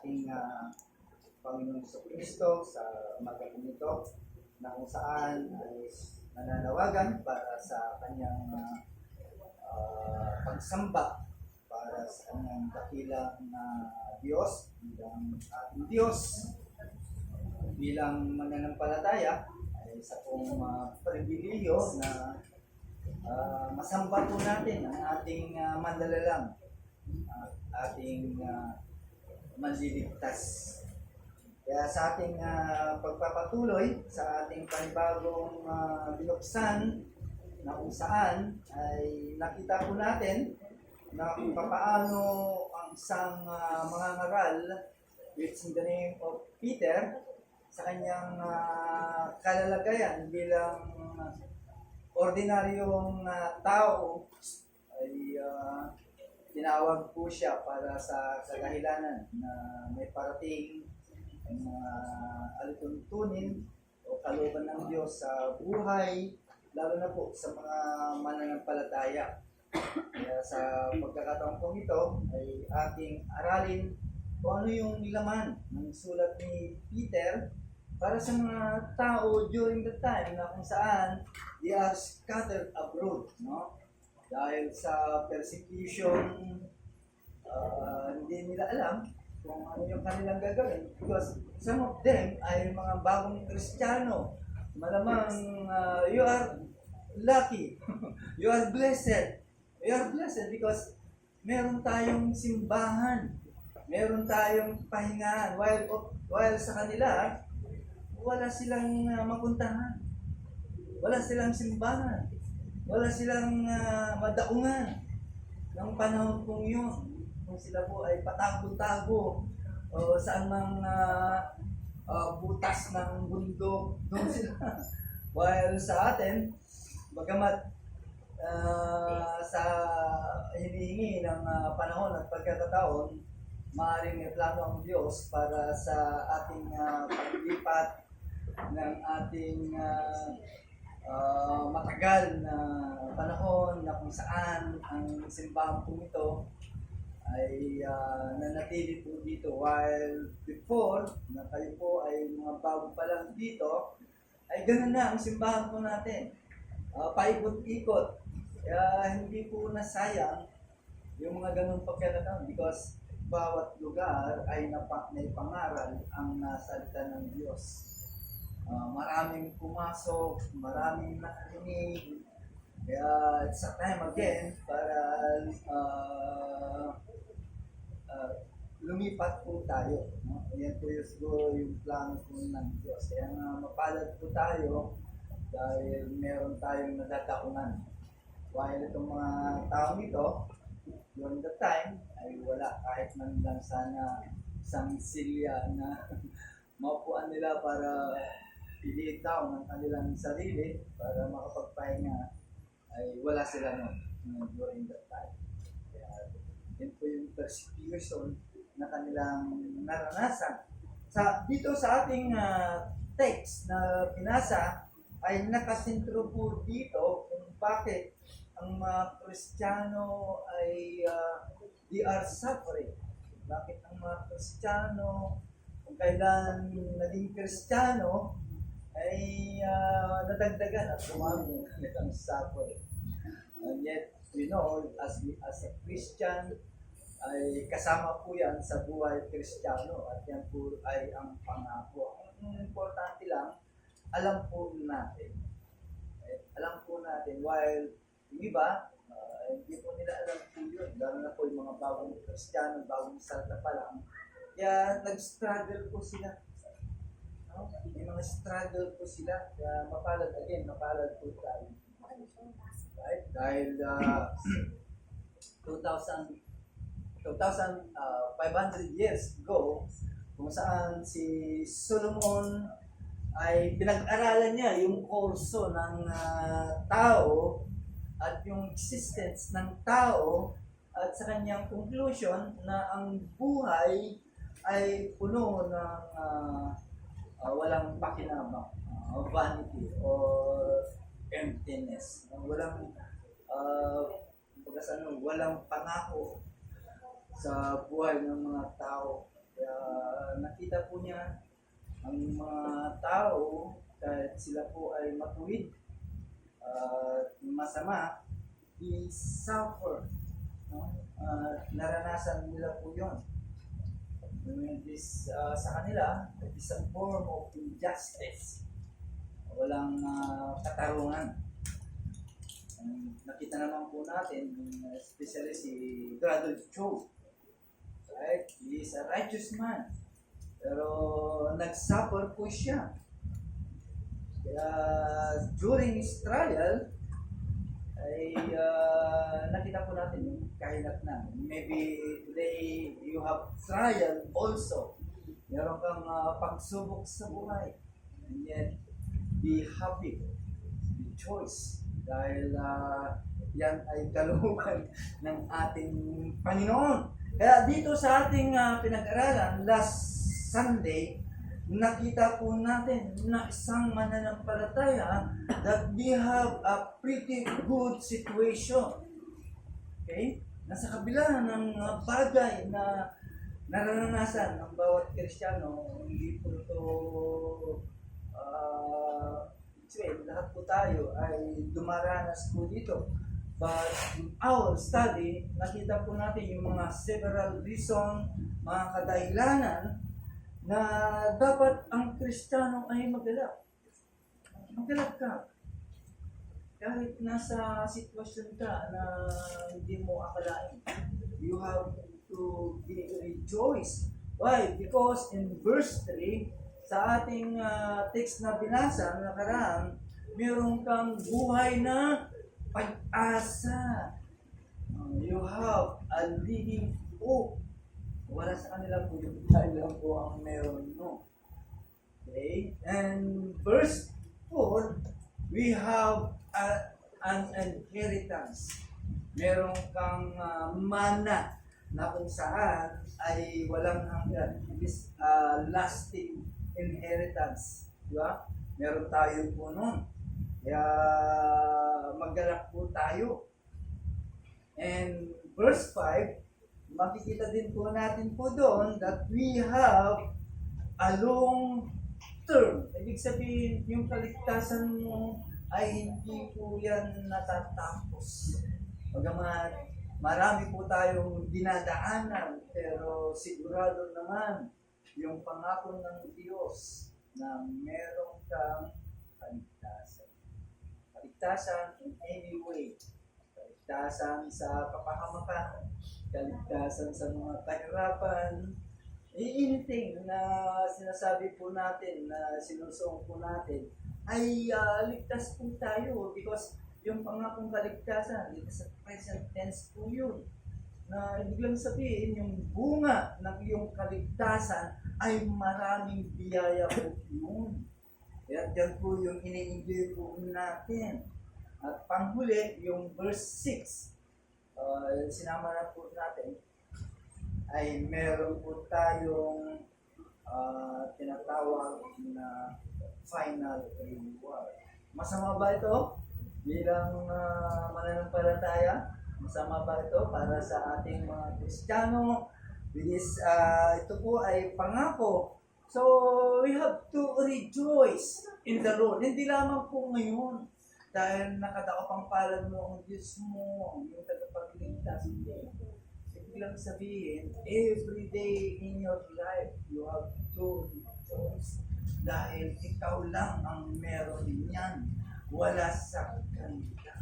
ating Panginoong Kristo sa umagang ito na kung saan ay nananawagan para sa kanyang pagsamba para sa kanyang dakilang Diyos bilang ating Diyos bilang mananampalataya ay isa pong pribilehiyo na masamba po natin ang ating mandalalang, ating manliligtas. Kaya sa ating pagpapatuloy sa ating panibagong binuksan na kung saan ay nakita po natin na kung paano ang isang mga ngaral which in the name of Peter sa kanyang kalalagayan bilang ordinaryong tao ay tinawag po siya para sa kadahilanan na may parating ang mga alituntunin o kalooban ng Diyos sa buhay, lalo na po sa mga mananampalataya. Kaya sa pagkakataon po ito ay ating aralin kung ano yung laman ng sulat ni Peter para sa mga tao during the time na kung saan they are scattered abroad, no? Dahil sa persecution, hindi nila alam kung ano yung kanilang gagawin because some of them ay mga bagong Kristiyano. Malamang you are lucky, you are blessed. You are blessed because meron tayong simbahan, meron tayong pahingahan, while sa kanila, wala silang mapuntahan. Wala silang simbahan. Wala silang madaungan ng panahon kong yun. Kung sila po ay patago-tago o saan mang butas ng bundok, doon sila. While sa atin, bagamat sa hinihingi ng panahon at pagkakataon, maaaring may plano ang Diyos para sa ating paglipat ng ating matagal na panahon na kung saan ang simbahan po ito ay nanatili po dito while before na kayo po ay mga bago pa lang dito ay ganoon na ang simbahan po natin, paikot-ikot, kaya hindi po nasayang yung mga ganun pagkakataon because bawat lugar ay naipangaral ang salita ng Diyos. Maraming pumasok, maraming narinig. Kaya it's a time again para lumipat po tayo. No? Ayan po yung siguro yung plano po ng Diyos. Kaya mapalad po tayo dahil meron tayong nadadaunan. While itong mga taong ito, during the time, ay wala kahit man lang sana isang silya na maupuan nila para piliin daw ng kanilang sarili para makapagpahinga, ay wala sila noon during that time. Kaya yun po yung persecution na kanilang naranasan. Dito sa ating text na pinasa ay nakasentro po dito kung bakit ang mga Kristiyano ay they are suffering. Bakit ang mga Kristiyano kung kailan naging Kristiyano ay nadagdagan at dumami ang kanilang suffering. And yet, we know, as a Christian, ay kasama po yan sa buhay Kristiyano at yan po ay ang pangako. Ang importante lang, alam po natin. Alam po natin, while yung iba, hindi po nila alam po yun. Lalo na po yung mga bagong Kristiyano, bagong salta pa lang. Kaya nag-struggle po sila. No? Yung mga struggle po sila. Kaya mapalad po tayo. Right? Dahil 2,500 years ago, kung saan si Solomon ay pinag-aralan niya yung kurso ng tao at yung existence ng tao at sa kanyang conclusion na ang buhay ay puno ng walang pakinabang, vanity or emptiness, walang pangako sa buhay ng mga tao. Kaya nakikita po niya ang mga tao kahit sila po ay matuwid at masama, i-suffer. No? Naranasan nila po yun. Sa kanila, isang form of injustice. Walang katarungan. Nakita naman po natin, especially si Brother Job. Right? He is a righteous man. Pero nag-suffer po siya. Kaya during his trial, ay nakita po natin yung kahinat na. Maybe today you have trial also. Meron kang pagsubok sa buhay. And yet, be happy. Rejoice. Dahil yan ay kalooban ng ating Panginoon. Kaya dito sa ating pinag-aralan, last Sunday, nakita po natin na isang mananampalataya that we have a pretty good situation. Okay? Nasa kabila ng bagay na naranasan ng bawat Kristiyano, hindi po ito lahat po tayo ay dumaranas po dito. But in our study, nakita po natin yung mga several reason, mga kadahilanan na dapat ang Kristiyano ay magalak. Magalak ka. Kahit nasa sitwasyon ka na hindi mo akalain. You have to be rejoice. Why? Because in verse 3, sa ating text na binasa na nakaraan, meron kang buhay na pag-asa. You have a living hope. Wala sa kanila po yung tayo lang po ang meron, no? Okay? And verse 4, we have an inheritance. Meron kang mana na kung saan ay walang hanggan. It is lasting inheritance. Diba? Meron tayo po nun. Kaya maggalak po tayo. And verse 5, makikita din po natin po doon that we have a long term. Ibig sabihin, yung kaligtasan mo ay hindi po yan natatapos. Bagamat marami po tayong dinadaanan, pero sigurado naman yung pangako ng Diyos na meron kang kaligtasan. Kaligtasan in any way. Kaligtasan sa kapahamakan, kaligtasan sa mga kahirapan, anything na sinasabi po natin, na sinusuong po natin, ay ligtas po tayo because yung pangakong kaligtasan, ito sa present tense po yun. Na ibig lang sabihin, yung bunga ng iyong kaligtasan ay maraming biyaya po yun. Kaya dyan po yung ini-enjoy po natin. At panghuli, yung verse 6, sinama na po natin, ay meron po tayong tinatawag na final reward. Masama ba ito? Bilang mananampalataya, masama ba ito para sa ating mga Kristiyano? Ito po ay pangako. So, we have to rejoice in the Lord. Hindi lamang po ngayon. Dahil nakadakapangpalad mo ang Diyos mo, ang iyong tagapagligtas. Ibig lang sabihin, every day in your life, you have to rejoice. Dahil ikaw lang ang meron din yan. Wala sa kanila.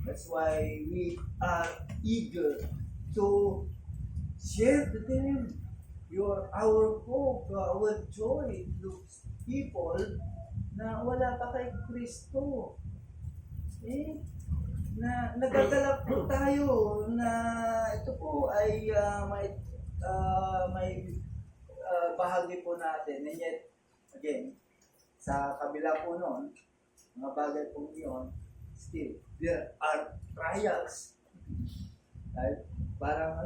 That's why we are eager to share to them our hope, our joy to people na wala pa kay Kristo. Na nagagalak po tayo na ito po ay may bahagi po natin. And yet, again, sa kabila po noon, mga bagay po yun, still, there are trials. Right? Parang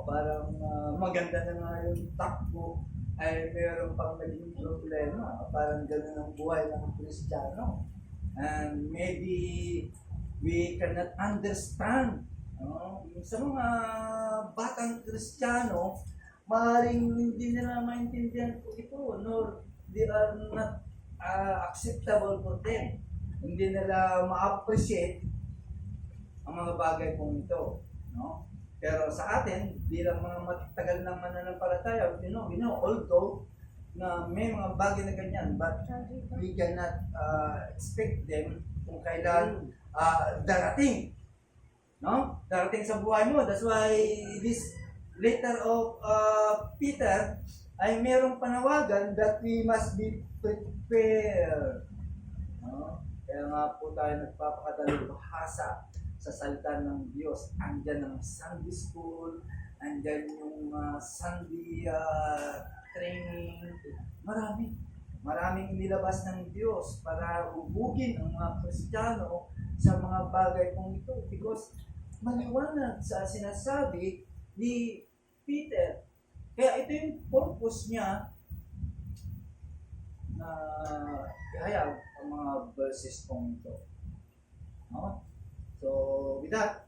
parang maganda na nga yung takbo ay meron pang naging problema. Parang gano'n ang buhay ng Kristiyano. And maybe we cannot understand. Sa mga batang Kristiyano maaaring hindi nila maintindihan po ito, nor they are not acceptable for them. Hindi nila ma-appreciate ang mga bagay pong ito. No? Pero sa atin, bilang mga matagal ng mananampalataya, we know, although na may mga bagay na ganyan, but we cannot expect them kung kailan darating. No? Darating sa buhay mo. That's why this letter of Peter ay merong panawagan that we must be prepared. No? Kaya nga po tayo nagpapakadali bahasa sa salita ng Diyos. Andyan ang Sunday school, andyan yung Sunday training. Maraming inilabas ng Diyos para hubugin ang mga Kristiyano sa mga bagay kong ito. Because maliwanag sa sinasabi ni Peter. Kaya ito yung purpose niya na ihayag ang mga verses kong ito. No? So, with that,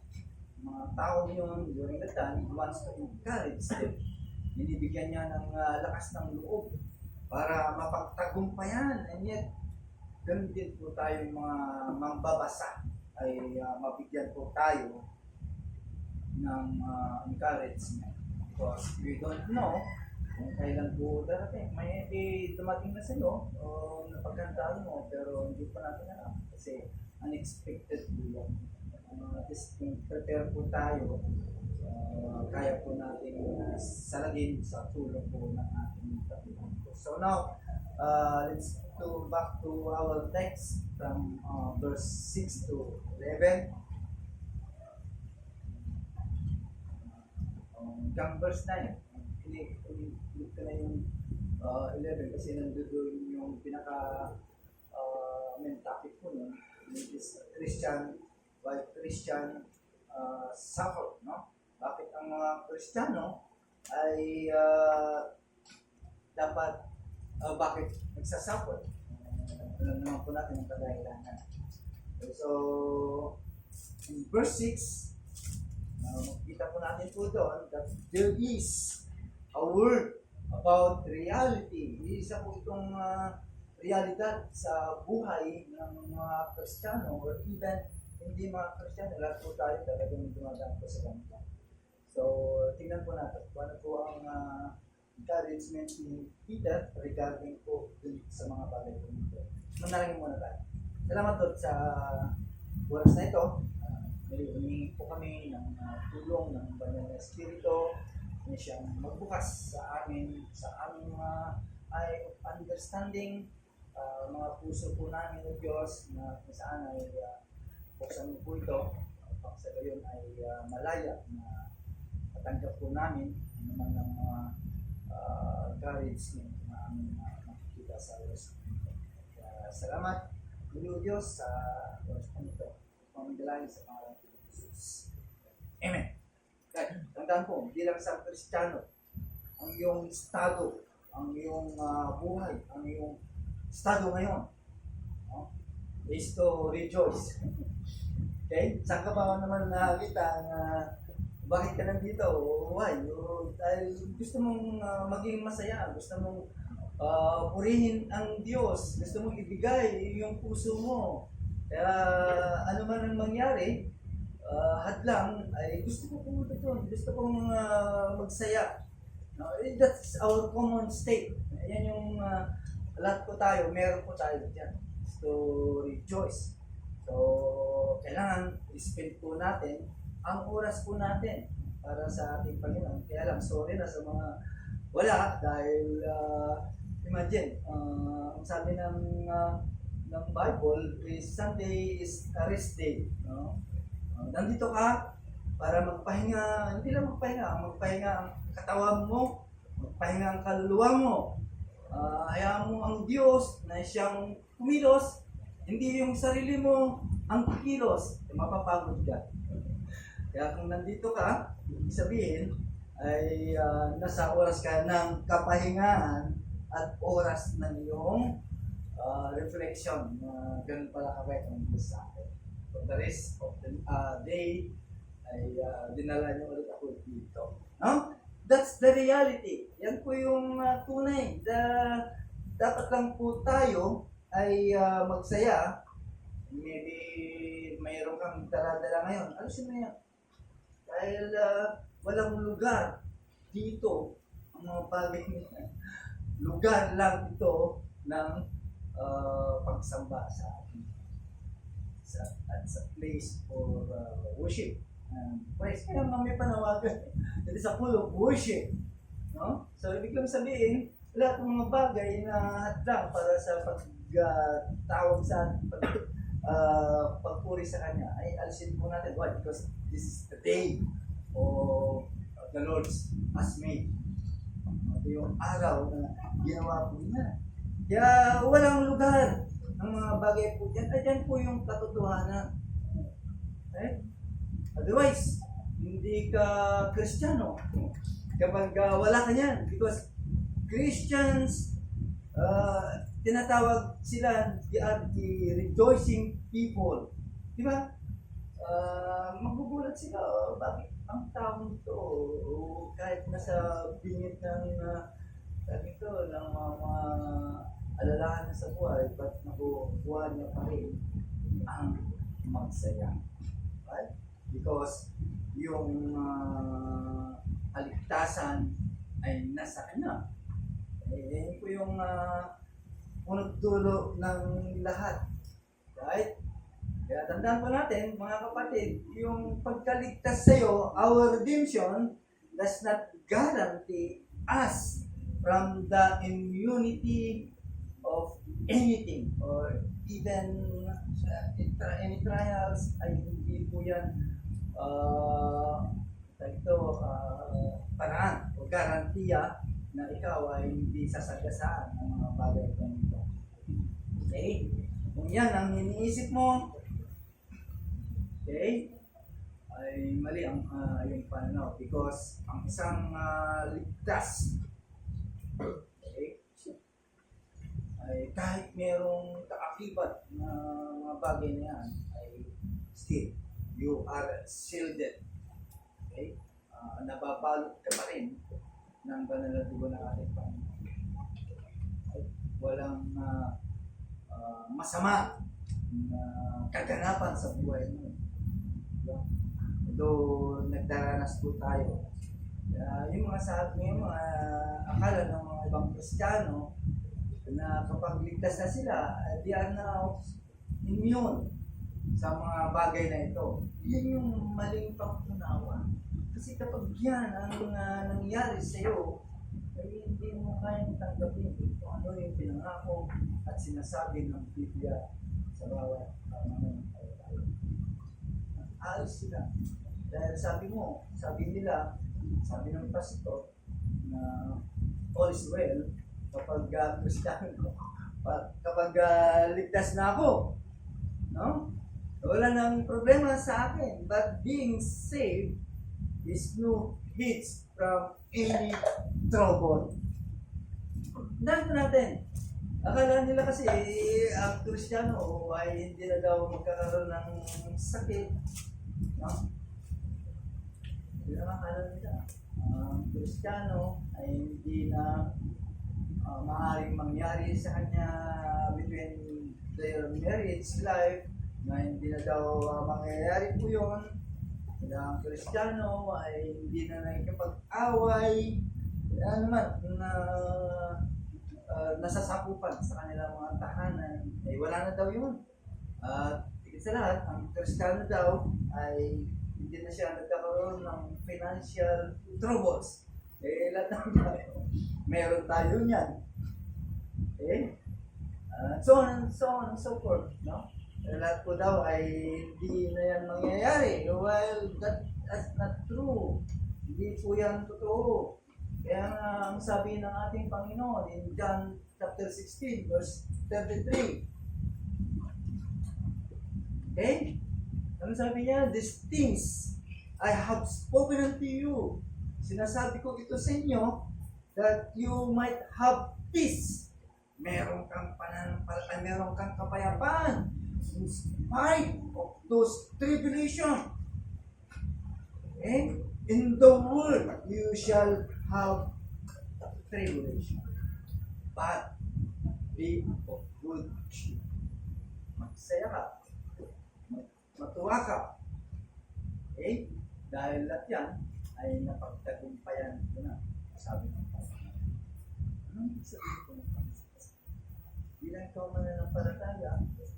mga tao yun during the time, he wants to encourage them. Binibigyan niya ng lakas ng loob para mapagtagumpayan. And yet, ganun din po tayo mga mangbabasa ay mabigyan po tayo ng encouragement. Because we don't know kung kailan po darating. May dumating na sa'yo o napaghandaan mo pero hindi pa natin alam kasi unexpected po yan. Just prepare po tayo, kaya po natin salagin sa tulong po ng ating Panginoon. So now, let's go back to our text from verse 6 to 11. Hanggang verse 9. Hindi ko na yung 11 kasi nandun yung pinaka main topic po nun, which is Christian, why Christian suffer, no? Bakit ang mga Kristiyano ay dapat bakit nagsasuffer? Alam naman po natin ang kadahilanan. So, in verse 6, kita po natin po doon that there is a word about reality. Isa po itong realidad sa buhay ng mga Kristiyano or even hindi mga Kristiyano, lahat po tayo talagang dumadaan po sa ganito. So, tingnan po natin kung ano po ang encouragement ni Peter regarding po sa mga bagay po nito. Manalangin muna tayo. Salamat po sa oras na ito. Humingi po kami ng tulong ng Banal na Espiritu na siyang magbukas sa aming mga eye of understanding, mga puso po namin ng Diyos na kung saan ay buksan mo po ito upang sa gayon ay malaya na matanggap po namin naman ng mga encouragement na aming makikita sa oras nito. Salamat, Diyos, sa oras nito. Pamidalahin sa pangalan ng Jesus. Amen. Okay. Tandaan po, bilang sa Kristiyano, ang iyong estado, ang iyong buhay, ang iyong estado ngayon, no? Is to rejoice. Okay? Saan ka ba naman nakakita na bakit ka nandito? Why? Dahil gusto mong maging masaya, gusto mong purihin ang Diyos, gusto mong ibigay yung puso mo. Kaya ano man ang mangyari, hadlang, ay gusto ko pumunta doon, gusto kong magsaya. No, that's our common state. Yan yung lahat po tayo, meron po tayo dyan. To rejoice. So, kailangan i-spend po natin ang oras po natin para sa ating Panginoon. Kaya lang, sorry na sa mga wala dahil imagine, ang sabi ng Bible is Sunday is a rest day. No? Nandito ka para magpahinga, hindi lang magpahinga ang katawan mo, magpahinga ang kaluluwa mo. Hayaan mo ang Diyos na siyang kumilos, hindi yung sarili mo ang kikilos, mapapagod ka. Kaya kung nandito ka, ibig sabihin ay nasa oras ka ng kapahingaan at oras ng iyong reflection. Ganun pala kawet ang Diyos sa akin. For the rest of the day, ay dinala niyo ulit ako dito. No? That's the reality. Yan po yung tunay. Dapat lang po tayo ay magsaya. Maybe mayroon kang dala-dala ngayon. Alisin mo yan. Dahil walang lugar dito ang mga bagay niya. Lugar lang ito ng pagsamba sa atin. Sa place for worship. Praise. Kaya nga may panawagan. It is a full of worship. No? So, ibig lang sabihin, lahat ng mga bagay na hadlang para sa pagtawag sa pagpuri sa Kanya ay alisin po natin. Why? Because this is the day of the Lord's has made. Ito yung araw na ginawa po niya. Kaya walang lugar ng mga bagay po dyan. Ayan po yung katotohanan. Okay? Otherwise, hindi ka Kristiyano kapag wala ka niyan. Because Christians, tinatawag sila the rejoicing people. Di ba? Magugulat sila, bakit ang taong ito, kahit nasa bingit ng ng mga alalahan na sa buhay, ba't nakukuha niya pa rin ang magsaya. Right? Because yung kaligtasan ay nasa Kanya. Yan po yung punot dulo ng lahat. Right? Kaya tandaan po natin, mga kapatid, yung pagkaligtas sa iyo, our redemption does not guarantee us from the immunity of anything or even any trials ay hindi po yan paraan o garantiya na ikaw ay hindi sasagasaan ng mga bagay ganito. Okay? Kung yan ang iniisip mo, okay, ay mali ang iyong pananaw because ang isang ligtas, okay, ay kahit merong kaakibat na mga bagay na yan, ay still, you are shielded. Okay? Nababalot ka pa rin ng banal na dugo ng ating Panginoon. Okay? Walang masama na kaganapan sa buhay mo. Though nagdaranas po tayo, yung mga sabi, yung mga akala ng mga ibang Kristiyano na kapag ligtas na sila, they are now immune sa mga bagay na ito. Yun yung maling pangunawa. Kasi kapag yan ang nangyari sa iyo, ay hindi mo kayang tanggapin kung ano yung pinangako at sinasabi ng Biblia sa bawat mananampalataya. Alis sila. Dahil sabi nila, sabi ng pastor, na all is well kapag Kristiyano, kapag ligtas na ako. No? Wala nang problema sa akin. But being saved is no hits from any trouble. Dahil natin, akala nila kasi ang Kristiyano ay hindi na daw magkakaroon ng sakit. No? Hindi naman akala nila. Ang Kristiyano ay hindi na maaaring mangyari sa kanya between their marriage life na hindi na daw mangyayari po yun. Ang Kristiyano ay hindi na nakikipag-away naman na nasasakupan sa kanilang mga tahanan. Eh, wala na daw yun. Higit sa lahat, ang Kristiyano daw ay hindi na siya nagkakaroon ng financial troubles. Eh, lahat ng tayo, meron tayo niyan. Okay? So on and so forth. No? Lahat po daw ay hindi na yan mangyayari. Well, that's not true. Hindi po yan totoo. Kaya nga ang sabi ng ating Panginoon in John chapter 16 verse 33. Okay? Ano sabi niya? These things I have spoken unto you. Sinasabi ko ito sa inyo that you might have peace. Meron kang pananampalataya, meron kang kapayapaan in spite of those tribulation. Okay? In the world you shall have tribulation, but be of good cheer. Magsaya ka, matuwa ka. Okay? Dahil lahat yan ay napagtagumpayan ko na. Sabi ng Panginoon. Anong sabihin ko ng Panginoon? Bilang ikaw mananampalataya,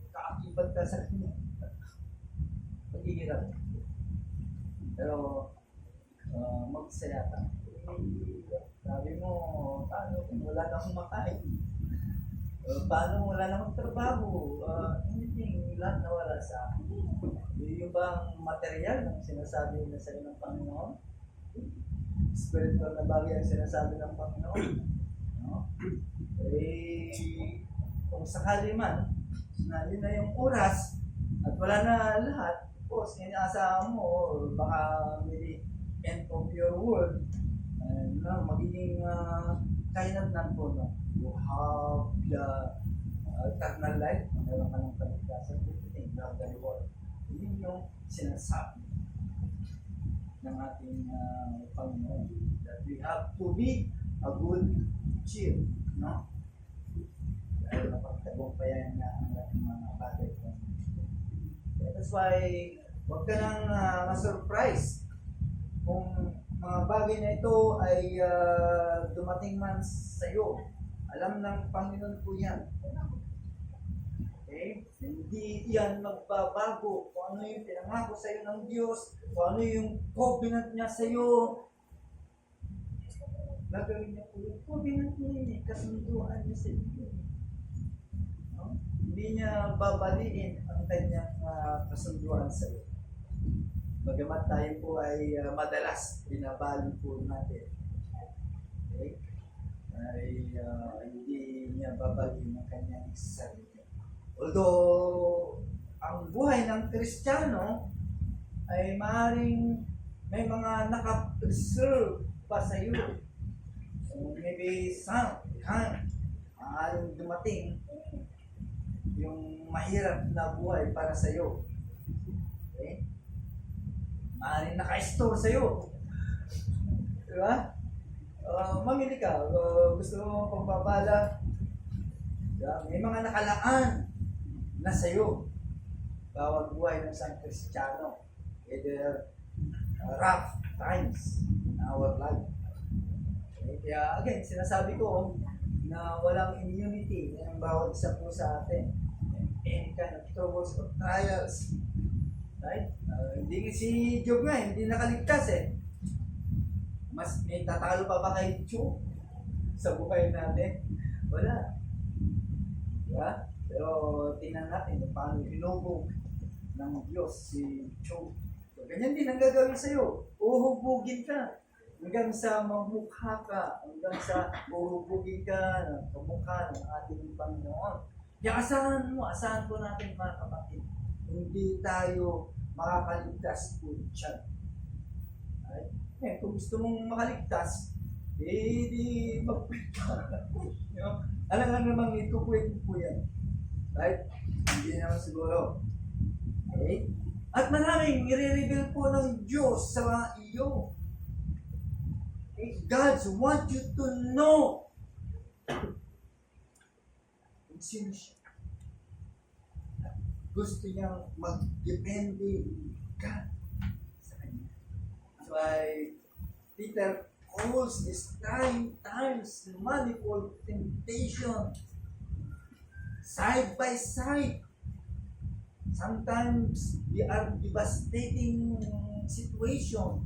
kaakibat ka sa kanya. Paghihirap. Pero, magsaya ka. Sabi mo, paano kung wala na akong makain? Paano wala na akong trabaho? Anything, lahat nawala sa akin. Yung bang material ng sinasabi na sa'yo ng Panginoon? Spiritual na bagay ang sinasabi ng Panginoon? No? Kung sakali man, na yun na yung oras, at wala na lahat, of course, inaasahan mo, or baka maybe end of your world, magiging kainatnan po, no? You have the eternal life, meron ka ng kaligtasan, you have the reward. Yun yung sinasabi ng ating Panginoon, that we have to be a good cheer, no? Dahil napagtagumpayan na ang ating mga bagay. That's why, huwag ka nang ma-surprise kung mga bagay na ito ay dumating man sa iyo. Alam ng Panginoon po yan. Okay? Hindi yan magbabago kung ano yung pinangako sa iyo ng Diyos, kung ano yung covenant niya sa iyo. Gagawin niya po yung covenant niya, kasunduan niya sa iyo. No? Hindi niya babaliin ang kanyang kasunduan sa iyo. Bagamat tayo po ay madalas binabali po natin. Okay? Ay hindi niya babaliin ang kanyang sarili. Although, ang buhay ng Kristiyano ay maaaring may mga naka-preserve pa sa iyo. So, maybe sometime, maaaring dumating yung mahirap na buhay para sa iyo. Okay? Maaaring naka-store sa iyo. Diba? Mamili ka. Gusto mo pagpapala. Diba? May mga nakalaan na sa'yo bawat buhay ng isang Kristiyano, either rough times in our life. Okay? Kaya again, sinasabi ko na walang immunity ng bawat isa po sa atin. Any kind of troubles or trials. Right? Hindi si Job nga, hindi nakaligtas eh. Mas may tatalo pa ba kay Job sa buhay natin? Wala. Diba? Pero tingnan natin kung paano hinubog ng Diyos si Job. So, ganyan din ang gagawin sa'yo. Uhubugin ka. Hanggang sa mamukha ka. Hanggang sa uhubugin ka ng pamukha ng ating Panginoon. Kaya asahan po natin mga kapatid. Hindi tayo makakaligtas po dyan. Right? Eh, kung gusto mong makaligtas, di magpita. Alam nga namang ito po yan. Right? Hindi naman siguro. Okay? At maraming i-reveal po ng Diyos sa mga iyo. Okay? God wants you to know kung sino siya. Gusto niyang mag-depende ka sa Kanya. That's why Peter calls this times manifold temptation. Side by side. Sometimes we are devastating situation.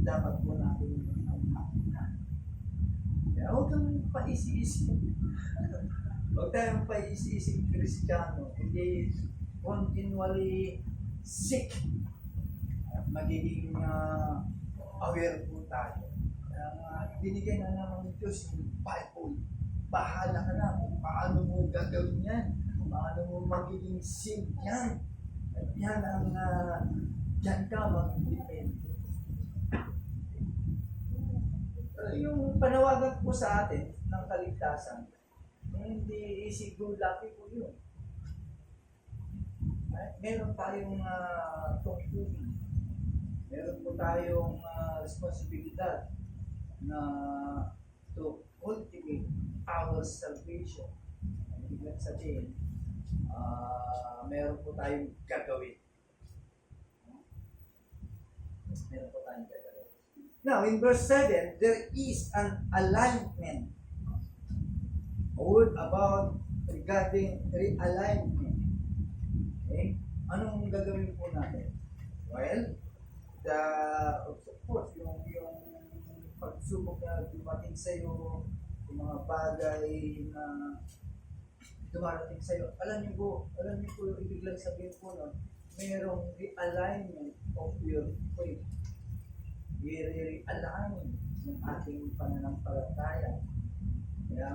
Dapat po natin kaya huwag kang paisi-isi. Huwag tayong paisi-isi Kristiyano. Hindi continually sick. Magiging aware po tayo. Binigay na naman ng Diyos yung Bible. Bahala ka na kung paano mo gagawin yan. Paano mo magiging saved yan. At yan ang dyan ka mag-depende. Yung panawagan po sa atin ng kaligtasan, hindi easy go lucky po yun. Meron tayong tungkulin. Meron po tayong responsibilidad na to cultivate our salvation. Ibig sabihin, meron po tayong gagawin. Meron po tayong gagawin. Now, in verse 7, there is an alignment. A word about regarding realignment. Okay? Anong gagawin po natin? Well, of course, yung pagsubok na dumating sa iyo, yung mga bagay na dumarating sa iyo, alam niyo po yung ibig lang sabihin po nun, mayroong realignment of your faith. I-realign yung ating pananampalataya. Kaya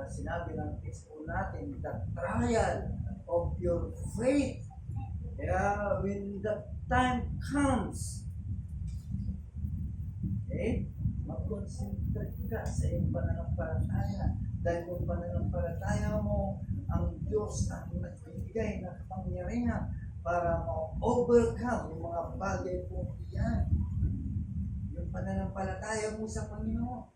sinabi ng text po natin, the trial of your faith. Kaya when the time comes, okay, mag-concentrate ka sa iyong pananampalataya. Dahil yung pananampalataya mo, ang Diyos ang nagbibigay ng kapangyarihan para ma-overcome yung mga bagay po yan. Yung pananampalataya mo sa Panginoon.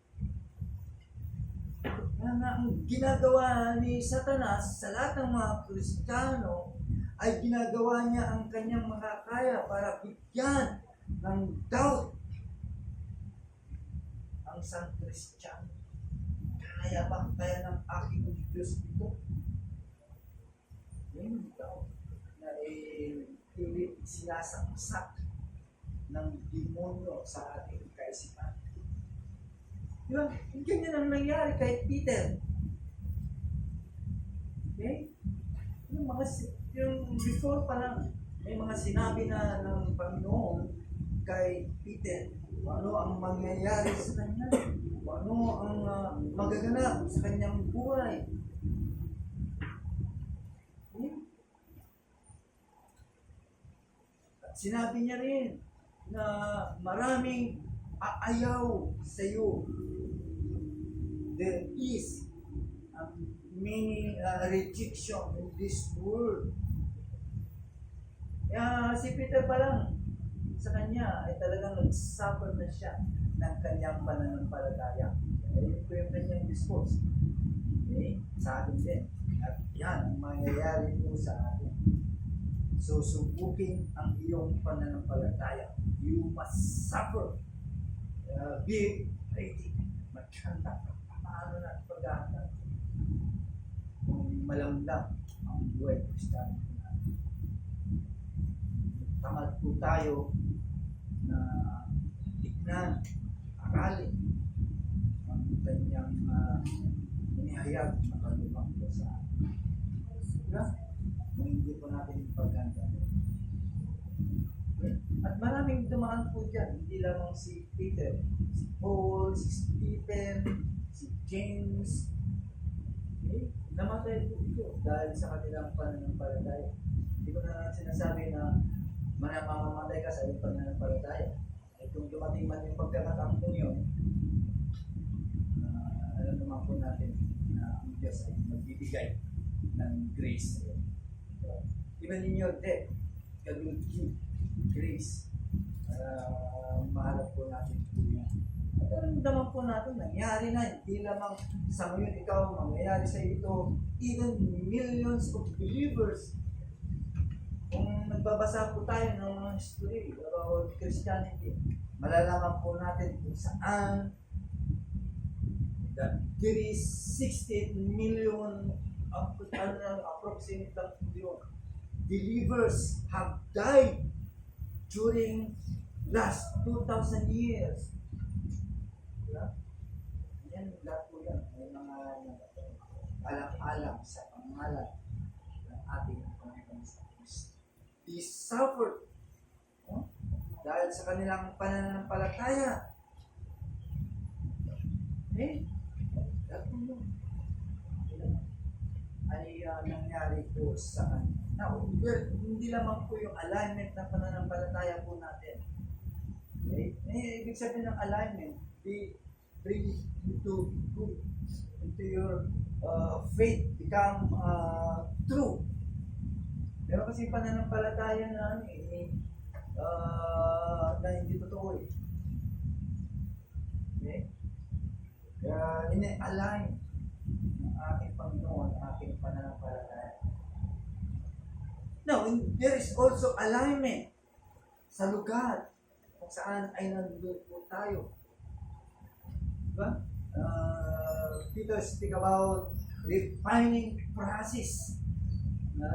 Kaya nga, ang ginagawa ni Satanas sa lahat ng mga Kristiyano ay ginagawa niya ang kanyang makakaya para bigyan ng doubt ang isang Kristiyano. Kaya ng aking Diyos ito? Yung doubt na pilit sinasaksak ng demonyo sa ating kaisipan. Diba? Yung ganyan ang nangyari kay Peter. Okay? Yung before pa lang, may mga sinabi na ng Panginoon kay Peter, ano ang mangyayari sa kanya, ano ang magaganap sa kanyang buhay. Okay? At sinabi niya rin na maraming aayaw sa iyo. There is many rejection in this world. Kaya si Peter pa lang, sa kanya ay talagang nag-suffer na siya ng kanyang pananampalataya. Ayun po yung kanyang discourse. Okay? Sa atin din. At yan ang mangyayari po sa atin. So, subukin ang iyong pananampalataya. You must suffer. Be ready. Magkanda. Paano na pag-aaral? Kung malamdam ang buhay Kristiyano natin. Tamad po tayo na tignan, aralin ang kanyang inihayag na kalumang po sa atin. Diba? Kung hindi po natin yung pagkanda. At maraming dumaan po dyan, hindi lamang si Peter, si Paul, si Stephen, si James. Okay? Namatay po ito dahil sa kanilang pananampalataya. Hindi ko na sinasabi na mamamatay ka sa iyong pananampalataya. Ay kung dumating man yung pagkakataon po yun, alam naman po natin na ang Diyos ay magbibigay ng grace. Even in your death, God will give grace. Mahalap po natin po yan. At alam naman po natin, nangyari na, hindi lamang sa ngayon ikaw, mangyayari sa ito, even millions of believers. Kung nagbabasa po tayo ng mga history about Christianity, malalaman po natin kung saan that there is 68 million, approximately million believers have died during last 2,000 years. Diba? Yan, lahat po yan. May mga alam-alam sa pangalan ng ating Panginoon sa Kristo. They suffered dahil sa kanilang pananampalataya. Lahat po yun. Ay nangyari po sa kanila. Now, hindi lamang po yung alignment ng pananampalataya po natin. Okay? Ibig sabihin ng alignment, bring into your faith become true. Pero kasi pananampalataya na ano na hindi totoo eh. Okay? Kaya ine-align ng ating Panginoon ang ating pananampalataya. Now, there is also alignment sa lugar kung saan ay nandun po tayo. Diba? Peter speak about refining process.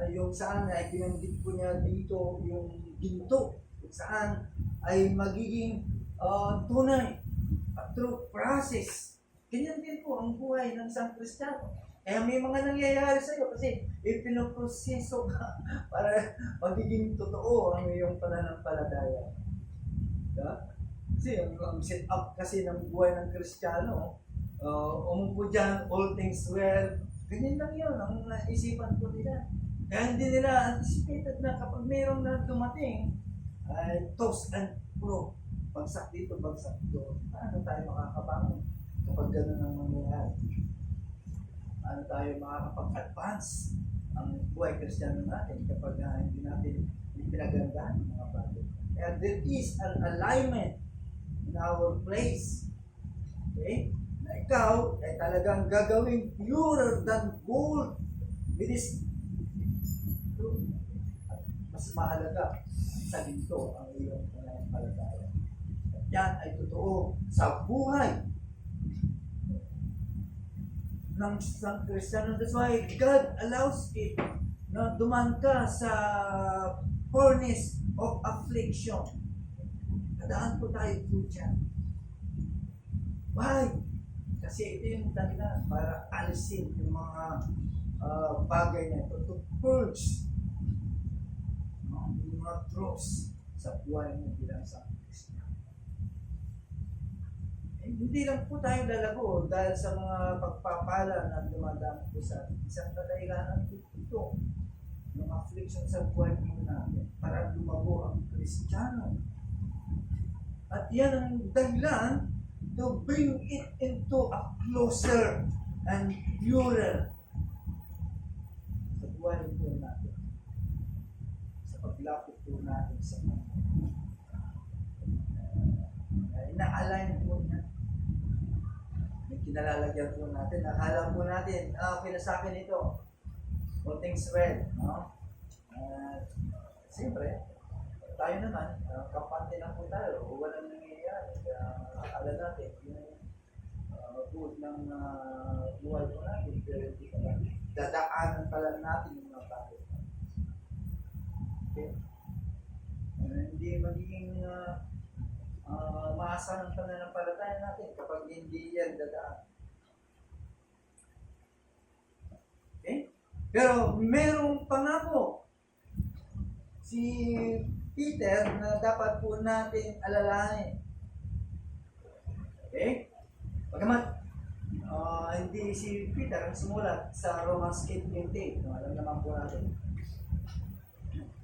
Yung saan ay binanggit po niya dito yung ginto. Kung saan ay magiging tunay through process. Ganyan din po ang buhay ng isang Kristiyano. Kaya may mga nangyayari sa iyo kasi ipinoproseso ka para magiging totoo ang iyong pananampalataya. Diba? Kasi ang set up kasi ng buhay ng Kristiyano, umupo dyan, all things well, ganyan lang yun ang naisipan ko nila. Kaya hindi nila anticipated na kapag mayroong na dumating, ay toss and fro. Bagsak dito, bagsak doon. Paano tayo makakabangon kapag gano'n ang mangyayari? Paano tayo makakapag-advance ang buhay Kristiyano natin kapag hindi natin pinagandaan ng mga bagay? Kaya there is an alignment in our place. Okay? Na ikaw ay talagang gagawing purer than gold. It is mas mahalaga sa ginto ang iyong pananampalataya. Yan ay totoo sa buhay ng isang Kristiyano. That's why God allows it na dumaan ka sa furnace of affliction. Nadaan po tayo po dyan. Why? Kasi ito yung dahilan para alisin yung mga bagay na ito to purge yung mga dross sa buhay mo bilang isang Kristiyano. Hindi lang po tayo lalago dahil sa mga pagpapala na dumadaan po sa isang kadahilanan ito ng affliction sa buhay mo natin para lumago ang Kristiyano. At yan ang dahilan to bring it into a closer and purer sa buhay po natin. Sa paglapit po natin sa mga ina-align po niya. May kinalalagyan po natin. Akala po natin, okay na sa akin ito. All things well. No? Siyempre, tayo naman, kampante lang po tayo. O walang nangyayari. Akala natin, yung good ng buhay po natin, pero hindi pala. Dadaanan pala natin yung mga bagay. Okay? Hindi magiging maasa ng pananampalataya natin kapag hindi yan dadaan. Okay? Pero merong pangako si Peter na dapat po natin alalahanin. Okay? Pagkamat, hindi si Peter ang sumulat sa Romans 8:28. No, alam naman po natin.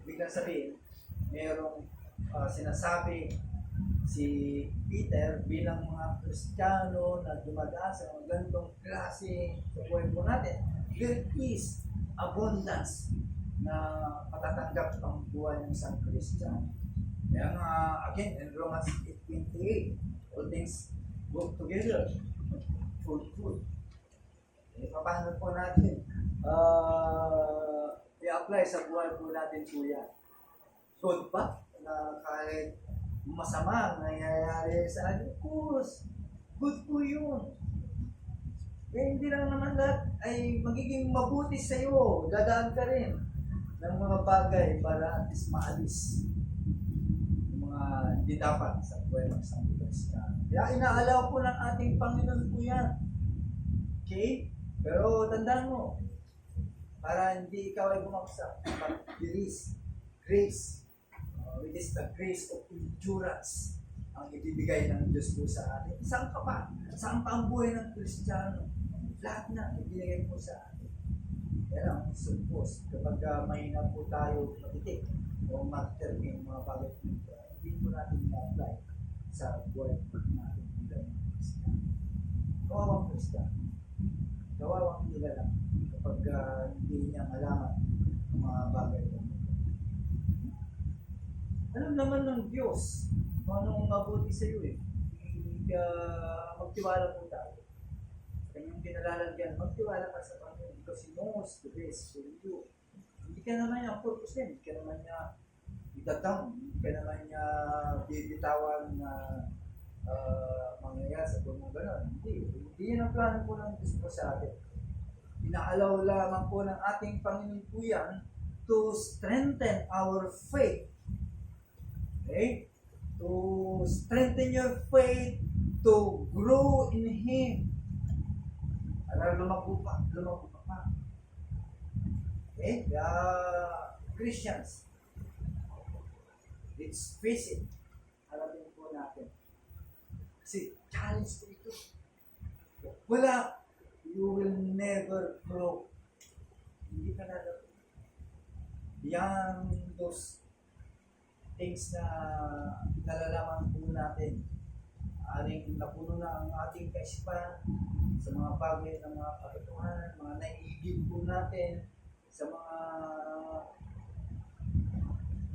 Biglang sabihin, merong sinasabi si Peter bilang mga Kristiyano na dumadaan sa mga ganitong klase sa buhay po natin. There is abundance na matatanggap ang buhay ng isang Kristiyano. Kaya again, in Romans 8:28, all things work together for good. Paano po natin i-apply sa buhay po natin po yan? Good ba? Na kahit masama ang nangyayari sa atin, of course, good po yun. Eh, hindi lang naman lahat ay magiging mabuti sa iyo. Dadaan ka rin ng mga bagay para at least maalis yung mga hindi dapat sa buhay ng isang Kristiyano. Kaya inaalaw po ng ating Panginoon po yan. Okay? Pero tandaan mo, para hindi ikaw ay bumaksak, grace, which is the grace of endurance ang ibibigay ng Diyos po sa atin. Saan ka pa? Saan pa ang buhay ng Kristiyano? Lahat na ibinigay po sa atin. Kaya lang, suppose, kapag mahina po tayo matitik o mag-termine mga bagay po, hindi po natin i-apply sa buhay natin bilang Kristiyano. Kawawang Kristiyano. Kawawang nila lang kapag hindi niya malaman ang mga bagay po. Alam naman ng Diyos kung anong mabuti sa iyo eh. Kaya magtiwala po tayo. Kanyang kinalalagyan, magtiwala ka sa Panginoon because He knows the best for you. Hindi ka naman niya ang purpose niya, hindi ka naman niya itadown, hindi ka naman niya bibitawan na mangyayari sa buong gano'n. Hindi yun ang plano po ng Diyos po sa atin. Inaalaw lamang po ng ating Panginoon po yan to strengthen our faith. Okay? To strengthen your faith, to grow in Him. Para lumago pa. Okay? Kaya, Christians, let's face it. Alamin po natin. Kasi, challenge ko ito. Wala, you will never grow. Hindi ka nalaro. Beyond those things na nalalaman po natin. Aring napuno na ang ating kaisipan sa mga bagay ng mga katotohanan, mga naiigib po natin, sa mga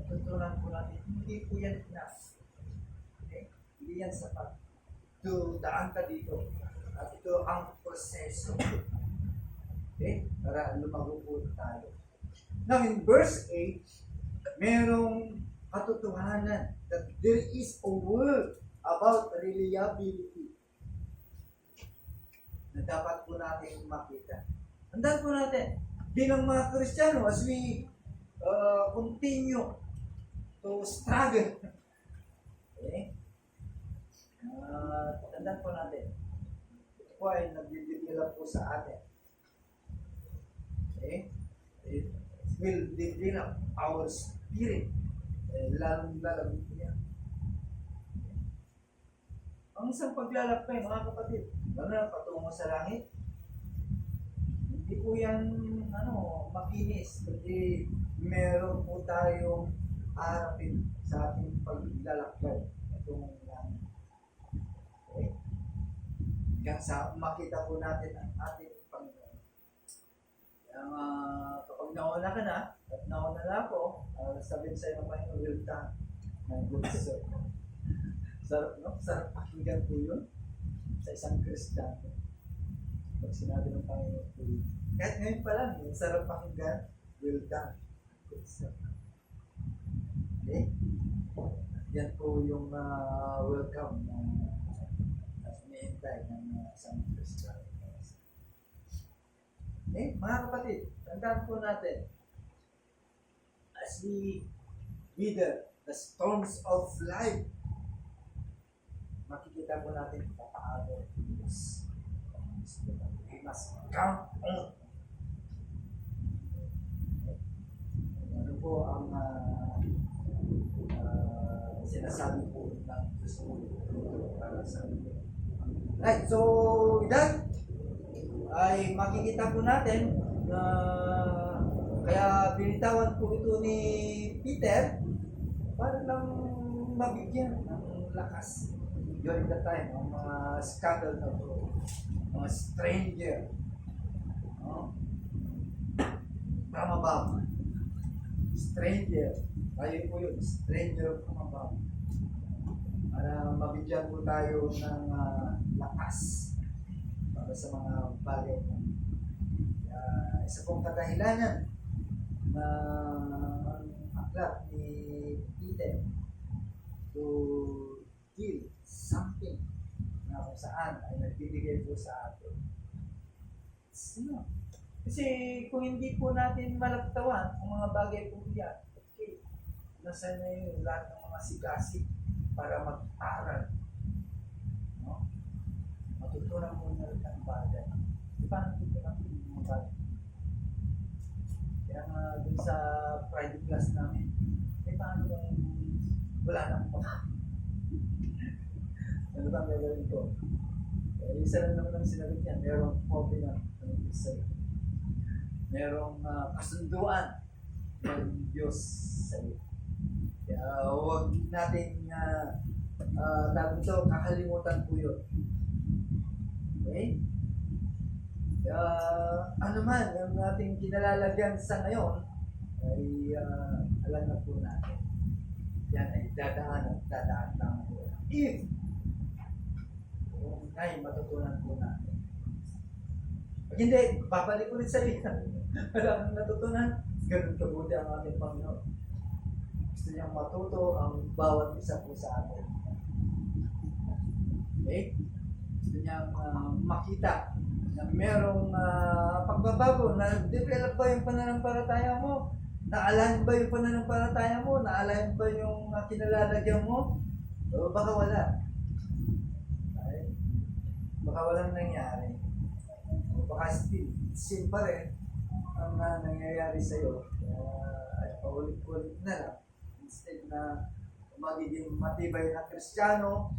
natutunan po natin. Hindi po yan enough. Okay? Hindi yan sapat. Daan ka dito. At ito ang proseso. Okay? Para lumago po tayo. Now, in verse 8, merong katotohanan that there is a word about reliability na dapat po natin makita. Tandaan po natin, bilang mga Kristiyano, as we continue to struggle, okay? Tandaan po natin, ito po ay nagdidevelop po sa atin. Okay? It will develop our spirit. Lalong-lalong po yan. Ang isang paglalakbay, mga kapatid, patungo sa langit, hindi po yan makinis, kundi meron po tayong harapin sa ating paglalakbay patungong langit. Okay? Hanggang sa makita po natin ang ating Panginoon. Kaya kapag nauna ka na, at nauna na ako, sabihin sa iyo ng Panginoon, will done, my good servant. Sarap, no? Sarap pakinggan po yun sa isang Kristiyano. Pag sinabi ng Panginoon po yun. Kahit ngayon pa lang, yung sarap pakinggan, will done. Good servant. Okay? Yan po yung welcome na hinihintay ng isang Kristiyano. Okay? Mga kapatid, tandaan po natin, as we weather the storms of life, makikita po natin paano we must count on. Ano po ang sinasabi po ng Diyos para sa amin. Right, so with that, ay makikita po natin na kaya binitawan po ito ni Peter para lang mabigyan ng lakas during the time ng mga scandal na po, mga stranger, from above. Stranger, tayo po yun, stranger from above. Para mabigyan po tayo ng lakas para sa mga bagay. Isa pong kadahilanan na ang aklat ni Peter to give something na kung saan ay nagbibigay po sa atin. Kasi kung hindi po natin malaktawan ang mga bagay po yan, okay, nasa na yung lahat ng mga sigasig para mag-aral. No? Matutunan mo na rin ang bagay. Paano tutunan mo yung mga bagay? Kaya nga dun sa private class namin, paano kung wala nang pagkakas? Ano ba ang gagawin ko? Isa lang naman ang sinagot niya, merong covenant ng Diyos. Merong kasunduan ng Diyos sa iyo. Kaya huwag natin kakalimutan po yun. Okay? Kaya ano man, yung ating kinalalagyan sa ngayon, ay alam na po natin. yan ay dadaan lang po. If kung ay matutunan po natin. Pag hindi, babalik ulit sa iyo. Wala kang natutunan, ganun kabuti ang ating Panginoon. Gusto niyang matuto ang bawat isa po sa atin. Okay? Gusto niyang makita na merong pagbabago, na-develop ba yung pananampalataya mo? Na-align ba yung pananampalataya mo? Na-align ba yung kinalalagyan mo? O baka wala. Okay? Baka walang nangyari. O baka still, sin pa rin ang nangyayari sa'yo. Ay paulit-ulit na lang. Instead na magiging matibay na Kristiyano,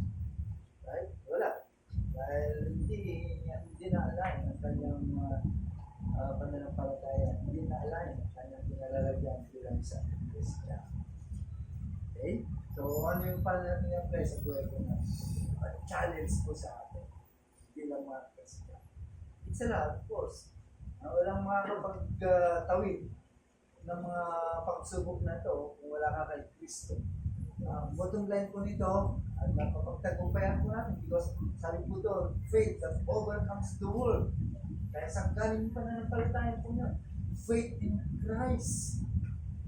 right? Wala. Dahil hindi na-align ang kanyang pananampalataya. Hindi na-align ang kanyang pinalalagyan bilang isang Kristiyano. Okay? So, ano yung natin i-apply sa buhay ko na challenge ko sa atin bilang mga Kristiyano? It's a lot, of course. Walang makakapagtawid ng mga pagsubok na ito kung wala ka kay Kristo. Bottom line po nito, at napapagtagumpayan po natin because sabi po doon, faith that overcomes the world. Kaya sa galing pa na napalataya po niya, faith in Christ,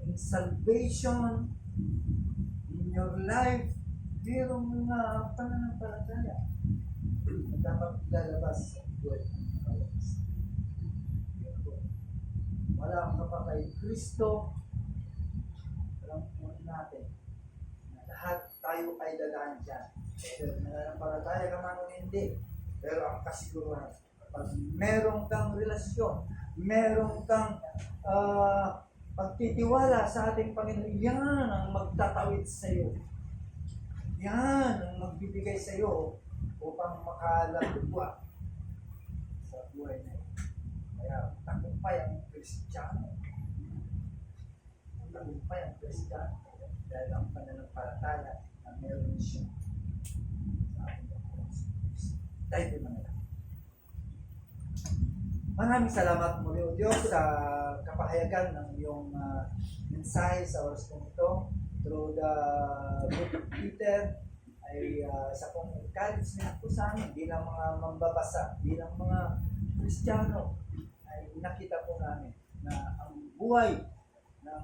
in salvation, in your life, mayroong mga pananampalataya na dapat lalabas sa buhay ng kawalas. Wala kang pa kay Kristo, alam po natin na lahat tayo ay dadaan dyan. Pero nananampalataya ka man o hindi. Pero ang kasiguruhan, pag meron kang relasyon, meron kang pagtitiwala sa ating Panginoon, yan ang magtatawid sa iyo. Yan ang magbibigay sa iyo upang makalagwa sa buhay na ito. Kaya tagumpay ang Kristiyano. Tagumpay ang Kristiyano. Dahil ang pananampalataya na meron siya sa ating Panginoon. Tayo po na lang. Maraming salamat muli o Diyos sa kapahayagan ng iyong mensahe sa oras kong ito. Through the book of Peter ay sa pong encouragement po sa amin bilang mga mambabasa, bilang mga Kristiyano ay nakita po namin na ang buhay ng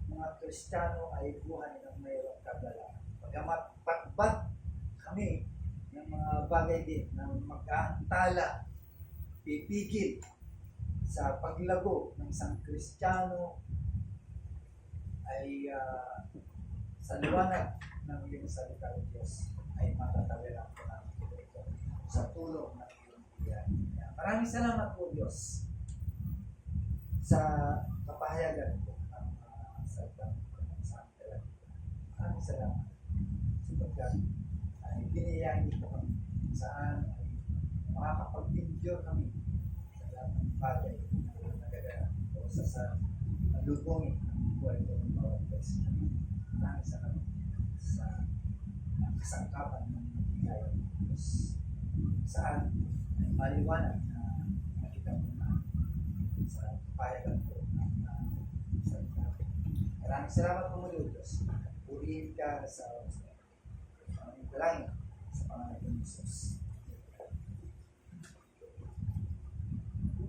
mga Kristiyano ay buhay ng mayroong kagalakan. Pagamat batbat kami ng mga bagay din na mag-aantala, pipigil sa paglago ng isang Kristiyano ay sa liwanag ng iyong salita ng Diyos ay matatawiran po namin ito sa tulong ng iyong bigyan. Maraming salamat po Diyos sa kapahayagan po ng salita ng Santa. Maraming salamat sapagkat ay biniyahin po kami saan ay makakapag-endure kami sa lahat ng bagay na nagaganap o sa lubongin ng buhay ko ng bawat beses. Maraming salamat sa kasangkapan ng bigay ng Diyos. Saan ay maliwanag na nakita mo na sa payagan ko ng salita. Maraming salamat po muli, Diyos. Purihin ka sa oras na ito. Maraming dalangin sa pangalan ng Jesus.